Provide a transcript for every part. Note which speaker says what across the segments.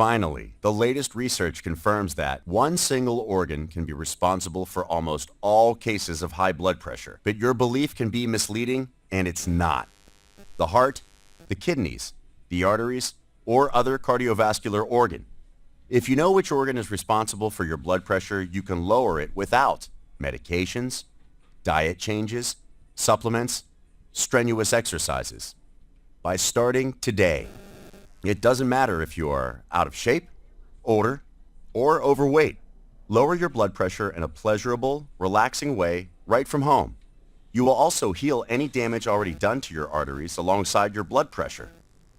Speaker 1: Finally, the latest research confirms that one single organ can be responsible for almost all cases of high blood pressure. But your belief can be misleading, and it's not. The heart, the kidneys, the arteries, or other cardiovascular organ. If you know which organ is responsible for your blood pressure, you can lower it without medications, diet changes, supplements, strenuous exercises. By starting today. It doesn't matter if you're out of shape, older, or overweight. Lower your blood pressure in a pleasurable, relaxing way right from home. You will also heal any damage already done to your arteries alongside your blood pressure.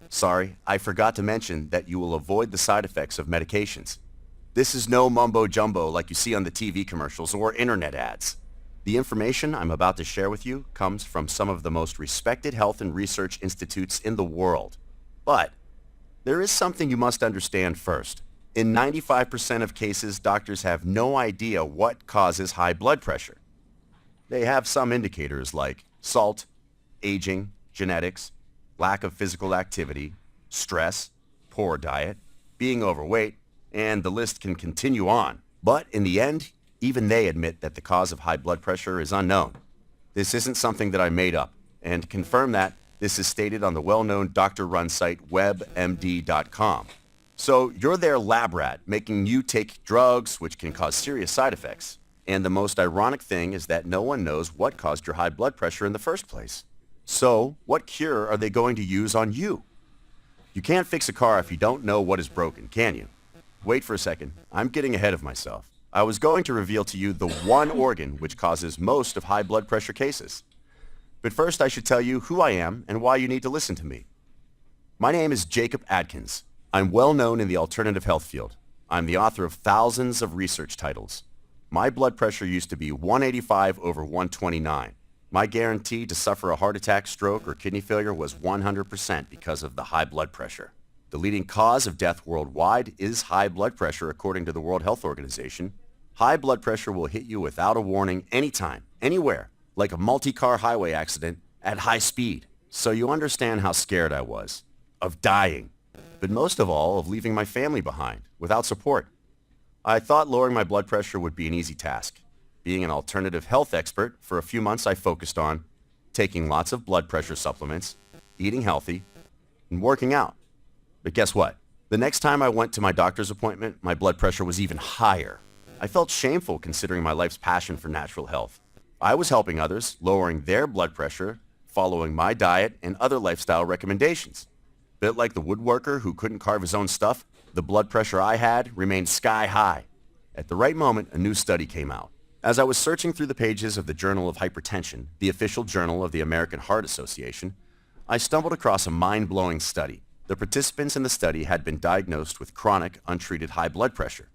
Speaker 1: Sorry, I forgot to mention that you will avoid the side effects of medications. This is no mumbo jumbo like you see on the TV commercials or internet ads. The information I'm about to share with you comes from some of the most respected health and research institutes in the world. But there is something you must understand first. In 95% of cases, doctors have no idea what causes high blood pressure. They have some indicators like salt, aging, genetics, lack of physical activity, stress, poor diet, being overweight, and the list can continue on. But in the end, even they admit that the cause of high blood pressure is unknown. This isn't something that I made up, and to confirm that, this is stated on the well-known doctor-run site WebMD.com. So you're their lab rat, making you take drugs which can cause serious side effects. And the most ironic thing is that no one knows what caused your high blood pressure in the first place. So what cure are they going to use on you? You can't fix a car if you don't know what is broken, can you? Wait for a second. I'm getting ahead of myself. I was going to reveal to you the one organ which causes most of high blood pressure cases. But first I should tell you who I am and why you need to listen to me. My name is Jacob Adkins. I'm well known in the alternative health field. I'm the author of thousands of research titles. My blood pressure used to be 185 over 129. My guarantee to suffer a heart attack, stroke, or kidney failure was 100% because of the high blood pressure. The leading cause of death worldwide is high blood pressure according to the World Health Organization. High blood pressure will hit you without a warning anytime, anywhere, like a multi-car highway accident at high speed. So you understand how scared I was of dying, but most of all of leaving my family behind without support. I thought lowering my blood pressure would be an easy task. Being an alternative health expert, for a few months I focused on taking lots of blood pressure supplements, eating healthy, and working out. But guess what? The next time I went to my doctor's appointment, my blood pressure was even higher. I felt shameful considering my life's passion for natural health. I was helping others, lowering their blood pressure, following my diet and other lifestyle recommendations. Bit like the woodworker who couldn't carve his own stuff, the blood pressure I had remained sky high. At the right moment, a new study came out. As I was searching through the pages of the Journal of Hypertension, the official journal of the American Heart Association, I stumbled across a mind-blowing study. The participants in the study had been diagnosed with chronic, untreated high blood pressure.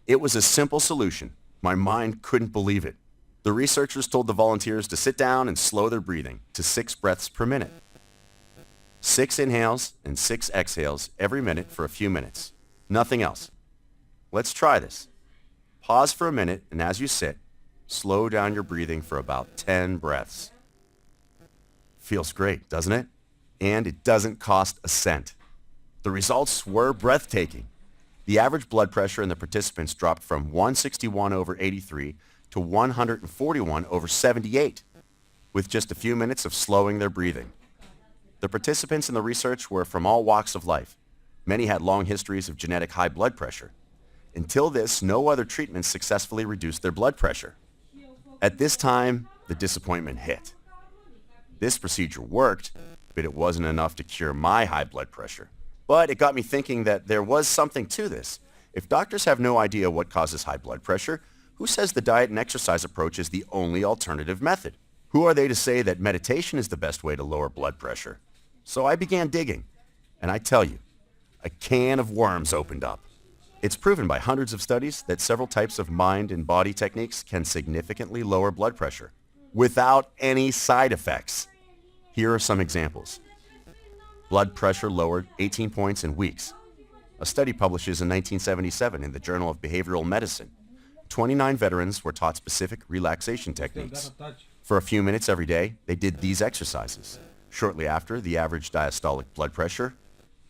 Speaker 1: It was a simple solution. My mind couldn't believe it. The researchers told the volunteers to sit down and slow their breathing to 6 breaths per minute. 6 inhales and 6 exhales every minute for a few minutes. Nothing else. Let's try this. Pause for a minute, and as you sit, slow down your breathing for about 10 breaths. Feels great, doesn't it? And it doesn't cost a cent. The results were breathtaking. The average blood pressure in the participants dropped from 161 over 83 to 141 over 78, with just a few minutes of slowing their breathing. The participants in the research were from all walks of life. Many had long histories of genetic high blood pressure. Until this, no other treatments successfully reduced their blood pressure. At this time, the disappointment hit. This procedure worked, but it wasn't enough to cure my high blood pressure. But it got me thinking that there was something to this. If doctors have no idea what causes high blood pressure, who says the diet and exercise approach is the only alternative method? Who are they to say that meditation is the best way to lower blood pressure? So I began digging, and I tell you, a can of worms opened up. It's proven by hundreds of studies that several types of mind and body techniques can significantly lower blood pressure without any side effects. Here are some examples. Blood pressure lowered 18 points in weeks. A study publishes in 1977 in the Journal of Behavioral Medicine. 29 veterans were taught specific relaxation techniques. For a few minutes every day, they did these exercises. Shortly after, the average diastolic blood pressure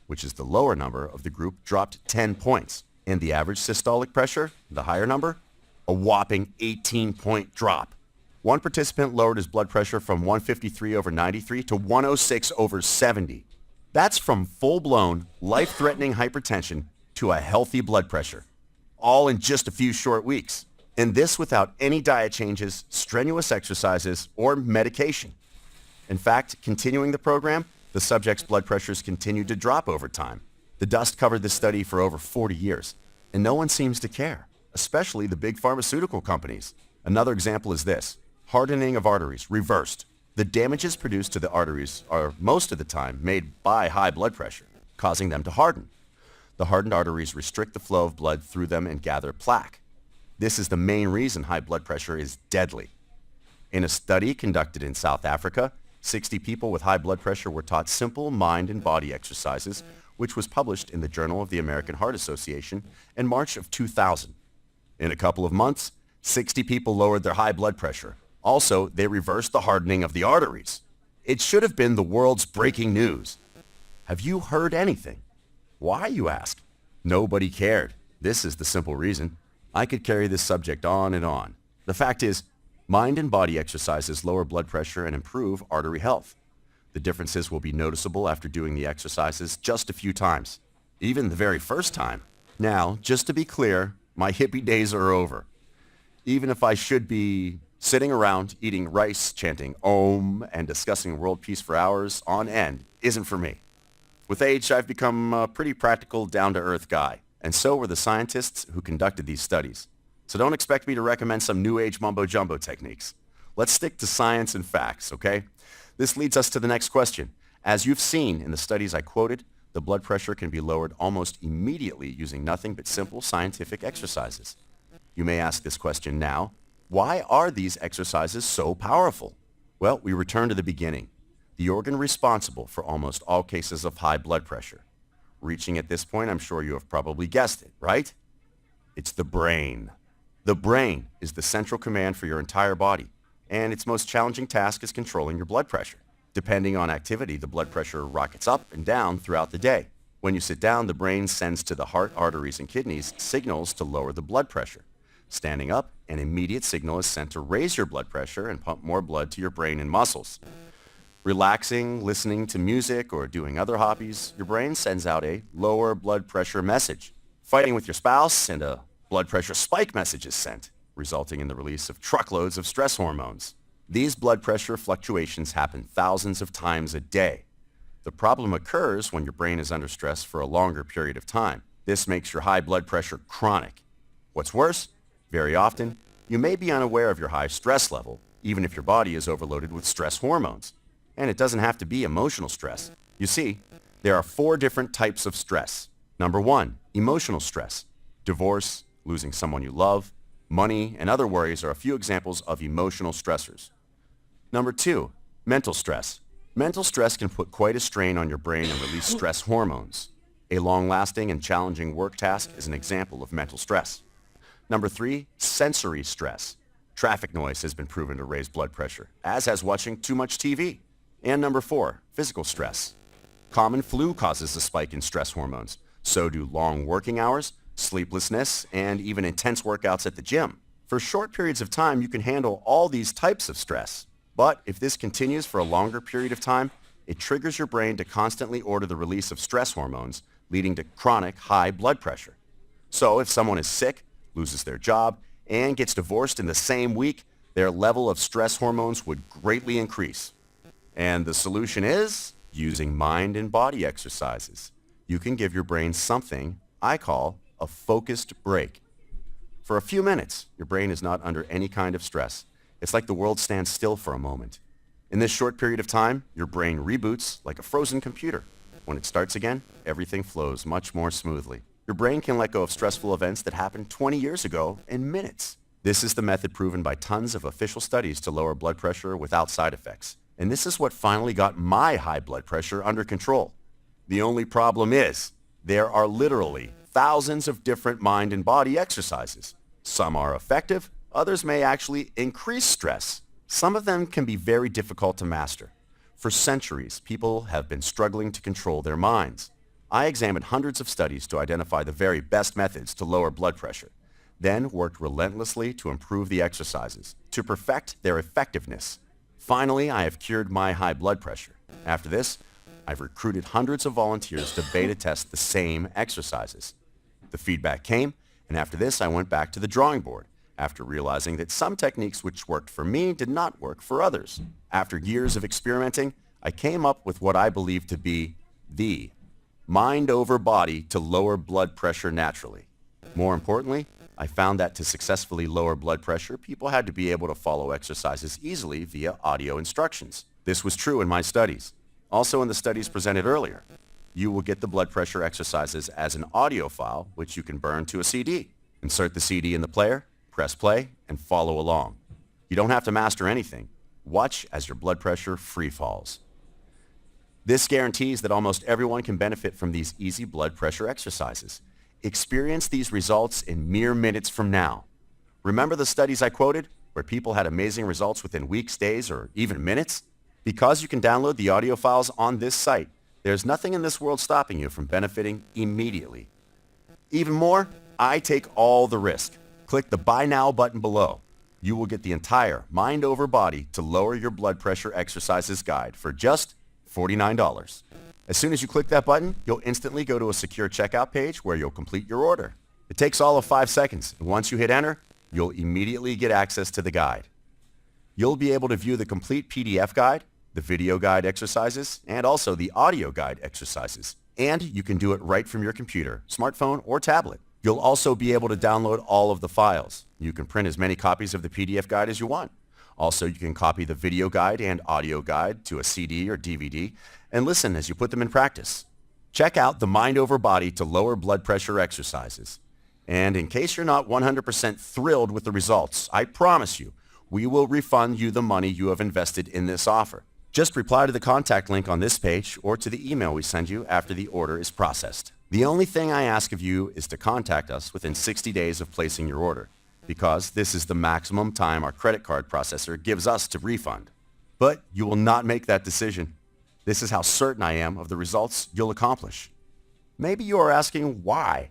Speaker 1: which is the lower number of the group, dropped 10 points. And the average systolic pressure, the higher number, a whopping 18-point drop. One participant lowered his blood pressure from 153 over 93 to 106 over 70. That's from full-blown, life-threatening hypertension to a healthy blood pressure, all in just a few short weeks. And this without any diet changes, strenuous exercises, or medication. In fact, continuing the program, the subject's blood pressures continued to drop over time. The dust covered this study for over 40 years, and no one seems to care, especially the big pharmaceutical companies. Another example is this: hardening of arteries, reversed. The damages produced to the arteries are most of the time made by high blood pressure, causing them to harden. The hardened arteries restrict the flow of blood through them and gather plaque. This is the main reason high blood pressure is deadly. In a study conducted in South Africa, 60 people with high blood pressure were taught simple mind and body exercises, which was published in the Journal of the American Heart Association in March of 2000. In a couple of months, 60 people lowered their high blood pressure. Also, they reversed the hardening of the arteries. It should have been the world's breaking news. Have you heard anything? Why, you ask? Nobody cared. This is the simple reason. I could carry this subject on and on. The fact is, mind and body exercises lower blood pressure and improve artery health. The differences will be noticeable after doing the exercises just a few times, even the very first time. Now, just to be clear, my hippie days are over. Even if I should be sitting around eating rice, chanting Om, and discussing world peace for hours on end isn't for me. With age, I've become a pretty practical, down-to-earth guy, and so were the scientists who conducted these studies. So don't expect me to recommend some new age mumbo-jumbo techniques. Let's stick to science and facts, okay? This leads us to the next question. As you've seen in the studies I quoted, the blood pressure can be lowered almost immediately using nothing but simple scientific exercises. You may ask this question now: why are these exercises so powerful? Well, we return to the beginning. The organ responsible for almost all cases of high blood pressure. Reaching at this point, I'm sure you have probably guessed it, right? It's the brain. The brain is the central command for your entire body, and its most challenging task is controlling your blood pressure. Depending on activity, the blood pressure rockets up and down throughout the day. When you sit down, the brain sends to the heart, arteries, and kidneys signals to lower the blood pressure. Standing up, an immediate signal is sent to raise your blood pressure and pump more blood to your brain and muscles. Relaxing, listening to music, or doing other hobbies, your brain sends out a lower blood pressure message. Fighting with your spouse, and a blood pressure spike message is sent, resulting in the release of truckloads of stress hormones. These blood pressure fluctuations happen thousands of times a day. The problem occurs when your brain is under stress for a longer period of time. This makes your high blood pressure chronic. What's worse, very often, you may be unaware of your high stress level, even if your body is overloaded with stress hormones. And it doesn't have to be emotional stress. You see, there are 4 different types of stress. Number 1, emotional stress. Divorce, losing someone you love, money, and other worries are a few examples of emotional stressors. Number 2, mental stress. Mental stress can put quite a strain on your brain and release stress hormones. A long-lasting and challenging work task is an example of mental stress. Number 3, sensory stress. Traffic noise has been proven to raise blood pressure, as has watching too much TV. And number 4, physical stress. Common flu causes a spike in stress hormones. So do long working hours, sleeplessness, and even intense workouts at the gym. For short periods of time, you can handle all these types of stress. But if this continues for a longer period of time, it triggers your brain to constantly order the release of stress hormones, leading to chronic high blood pressure. So if someone is sick, loses their job, and gets divorced in the same week, their level of stress hormones would greatly increase. And the solution is using mind and body exercises. You can give your brain something I call a focused break. For a few minutes, your brain is not under any kind of stress. It's like the world stands still for a moment. In this short period of time, your brain reboots like a frozen computer. When it starts again, everything flows much more smoothly. Your brain can let go of stressful events that happened 20 years ago in minutes. This is the method proven by tons of official studies to lower blood pressure without side effects. And this is what finally got my high blood pressure under control. The only problem is, there are literally thousands of different mind and body exercises. Some are effective, others may actually increase stress. Some of them can be very difficult to master. For centuries, people have been struggling to control their minds. I examined hundreds of studies to identify the very best methods to lower blood pressure, then worked relentlessly to improve the exercises, to perfect their effectiveness. Finally, I have cured my high blood pressure. After this, I've recruited hundreds of volunteers to beta test the same exercises. The feedback came, and after this, I went back to the drawing board, after realizing that some techniques which worked for me did not work for others. After years of experimenting, I came up with what I believe to be the mind over body to lower blood pressure naturally. More importantly, I found that to successfully lower blood pressure, people had to be able to follow exercises easily via audio instructions. This was true in my studies. Also in the studies presented earlier, you will get the blood pressure exercises as an audio file, which you can burn to a CD. Insert the CD in the player, press play, and follow along. You don't have to master anything. Watch as your blood pressure free falls. This guarantees that almost everyone can benefit from these easy blood pressure exercises. Experience these results in mere minutes from now. Remember the studies I quoted, where people had amazing results within weeks, days, or even minutes? Because you can download the audio files on this site, there's nothing in this world stopping you from benefiting immediately. Even more, I take all the risk. Click the Buy Now button below. You will get the entire Mind Over Body to Lower Your Blood Pressure Exercises guide for just $49. As soon as you click that button, you'll instantly go to a secure checkout page where you'll complete your order. It takes all of 5 seconds, and once you hit enter, you'll immediately get access to the guide. You'll be able to view the complete PDF guide, the video guide exercises, and also the audio guide exercises. And you can do it right from your computer, smartphone, or tablet. You'll also be able to download all of the files. You can print as many copies of the PDF guide as you want. Also, you can copy the video guide and audio guide to a CD or DVD and listen as you put them in practice. Check out the Mind Over Body to Lower Blood Pressure exercises. And in case you're not 100% thrilled with the results, I promise you, we will refund you the money you have invested in this offer. Just reply to the contact link on this page or to the email we send you after the order is processed. The only thing I ask of you is to contact us within 60 days of placing your order, because this is the maximum time our credit card processor gives us to refund. But you will not make that decision. This is how certain I am of the results you'll accomplish. Maybe you are asking why.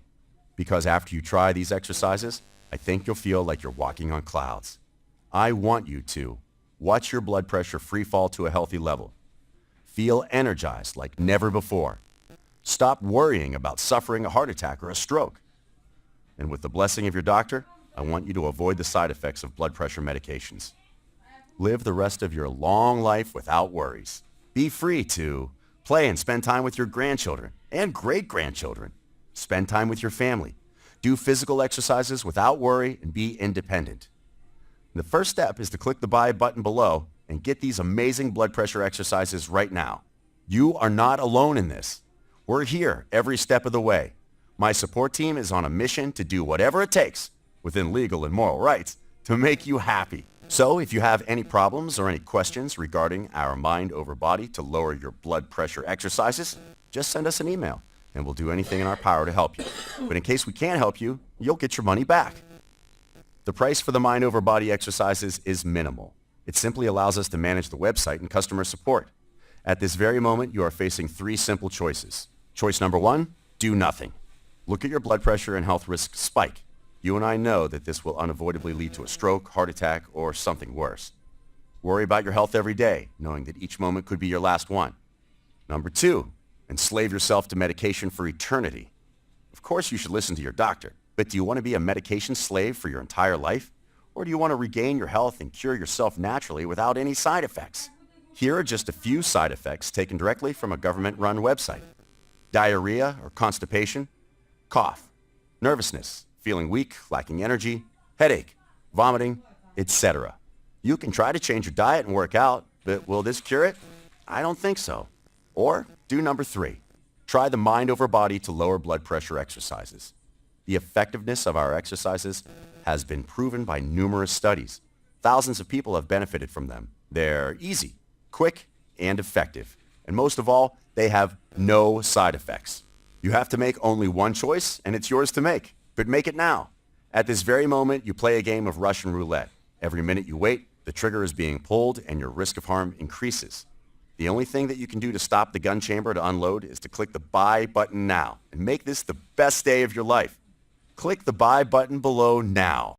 Speaker 1: Because after you try these exercises, I think you'll feel like you're walking on clouds. I want you to watch your blood pressure free fall to a healthy level. Feel energized like never before. Stop worrying about suffering a heart attack or a stroke. And with the blessing of your doctor, I want you to avoid the side effects of blood pressure medications. Live the rest of your long life without worries. Be free to play and spend time with your grandchildren and great-grandchildren. Spend time with your family. Do physical exercises without worry and be independent. The first step is to click the Buy button below and get these amazing blood pressure exercises right now. You are not alone in this. We're here every step of the way. My support team is on a mission to do whatever it takes, within legal and moral rights, to make you happy. So if you have any problems or any questions regarding our Mind Over Body to Lower Your Blood Pressure exercises, just send us an email and we'll do anything in our power to help you. But in case we can't help you, you'll get your money back. The price for the Mind Over Body exercises is minimal. It simply allows us to manage the website and customer support. At this very moment, you are facing 3 simple choices. Choice number 1, do nothing. Look at your blood pressure and health risks spike. You and I know that this will unavoidably lead to a stroke, heart attack, or something worse. Worry about your health every day, knowing that each moment could be your last one. Number 2, enslave yourself to medication for eternity. Of course you should listen to your doctor, but do you want to be a medication slave for your entire life? Or do you want to regain your health and cure yourself naturally without any side effects? Here are just a few side effects taken directly from a government-run website. Diarrhea or constipation, cough, nervousness, feeling weak, lacking energy, headache, vomiting, etc. You can try to change your diet and work out, but will this cure it? I don't think so. Or do number 3. Try the Mind Over Body to Lower Blood Pressure exercises. The effectiveness of our exercises has been proven by numerous studies. Thousands of people have benefited from them. They're easy, quick, and effective. And most of all, they have no side effects. You have to make only one choice, and it's yours to make. But make it now. At this very moment, you play a game of Russian roulette. Every minute you wait, the trigger is being pulled, and your risk of harm increases. The only thing that you can do to stop the gun chamber to unload is to click the buy button now and make this the best day of your life. Click the buy button below now.